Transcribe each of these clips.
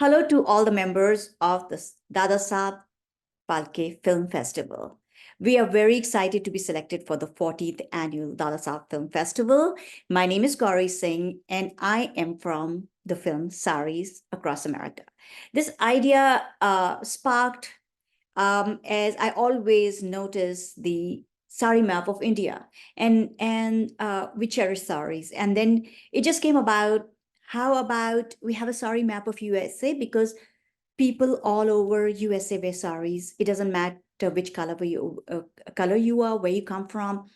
Hello to all the members of the Dada Saheb Phalke Film Festival. We are very excited to be selected for the 40th annual Dada Saheb Film Festival. My name is Gauri Singh, and I am from the film Sarees across America. This idea sparked as I always notice the sari map of India, and we cherish saris. And then it just came about. How about we have a sari map of USA, because people all over USA wear saris. It doesn't matter which color you are, where you come from,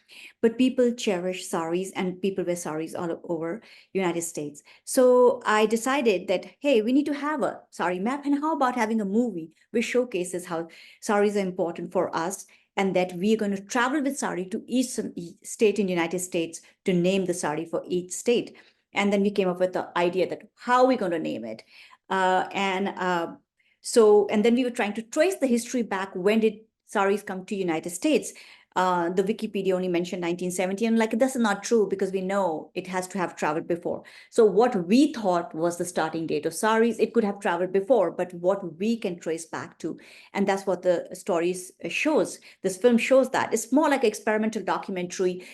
but people cherish saris and people wear saris all over United States. So I decided that, hey, we need to have a sari map, and how about having a movie which showcases how saris are important for us, and that we are going to travel with sari to each state in the United States to name the sari for each state. And then we came up with the idea that how are we going to name it? And then we were trying to trace the history back. When did saris come to United States? The Wikipedia only mentioned 1970. And like, that's not true, because we know it has to have traveled before. So what we thought was the starting date of saris, it could have traveled before, but what we can trace back to. And that's what the story shows. This film shows that. It's more like an experimental documentary.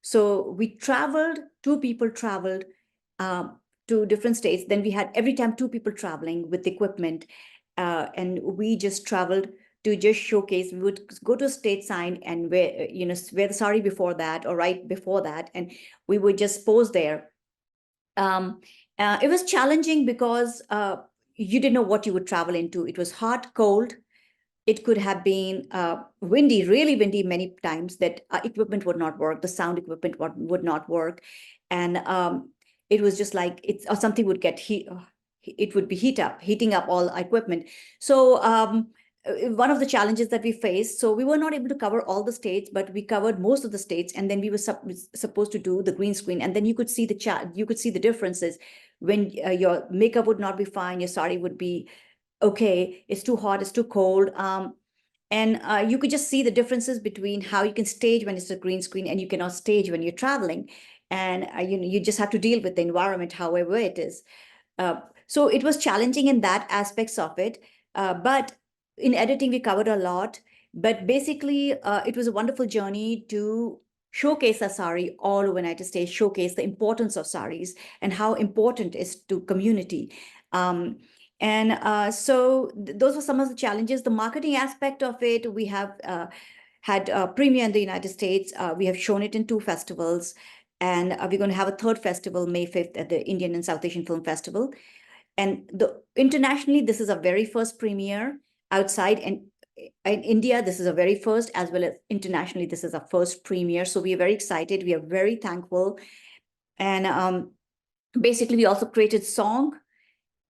So we traveled, two people traveled to different states. Then we had every time two people traveling with equipment, and we just traveled to just showcase. We would go to a state sign and wear the sari before that or right before that, and we would just pose there. It was challenging because you didn't know what you would travel into. It was hot, cold. It could have been windy, really windy many times, that equipment would not work. The sound equipment would not work. And it was just like or something would get it would be heating up all equipment. So one of the challenges that we faced, so we were not able to cover all the states, but we covered most of the states. And then we were supposed to do the green screen. And then you could see the differences when your makeup would not be fine, your sari would be okay, it's too hot, it's too cold. And you could just see the differences between how you can stage when it's a green screen and you cannot stage when you're traveling. And you just have to deal with the environment, however it is. So it was challenging in that aspects of it. But in editing, we covered a lot. But basically, it was a wonderful journey to showcase a sari all over the United States, showcase the importance of saris and how important it is to community. So those were some of the challenges. The marketing aspect of it, we have had a premiere in the United States. We have shown it in 2 festivals. And we're going to have a 3rd festival, May 5th, at the Indian and South Asian Film Festival. And internationally, this is a very first premiere outside. And in India, this is a very first, as well as internationally, this is a first premiere. So we are very excited. We are very thankful. And basically, we also created song.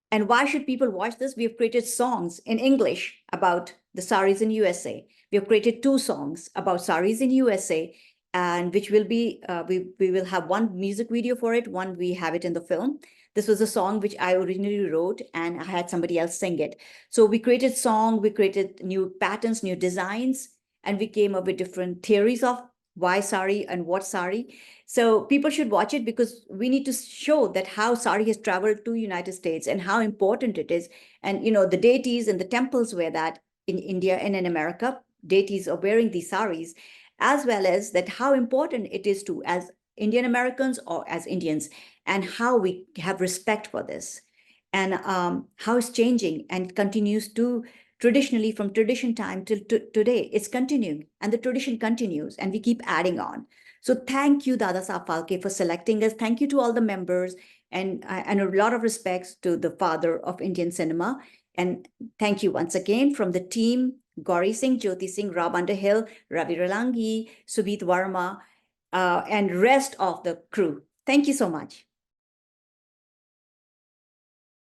And why should people watch this? We have created songs in English about the saris in USA. We have created 2 songs about saris in USA, and which will be, we will have one music video for it, one we have it in the film. This was a song which I originally wrote, and I had somebody else sing it. So we created song, we created new patterns, new designs, and we came up with different theories of why sari and what sari. So people should watch it, because we need to show that how sari has traveled to United States and how important it is. And, the deities and the temples wear that in India and in America. Deities are wearing these saris, as well as that how important it is to, as Indian Americans or as Indians, and how we have respect for this, and how it's changing and continues to traditionally from tradition time till today. It's continuing, and the tradition continues, and we keep adding on. So thank you, Dada Saheb Phalke, for selecting us. Thank you to all the members, and a lot of respects to the father of Indian cinema. And thank you once again from the team, Gauri Singh, Jyoti Singh, Rob Underhill, Ravi Ralangi, Subit Varma, and rest of the crew. Thank you so much.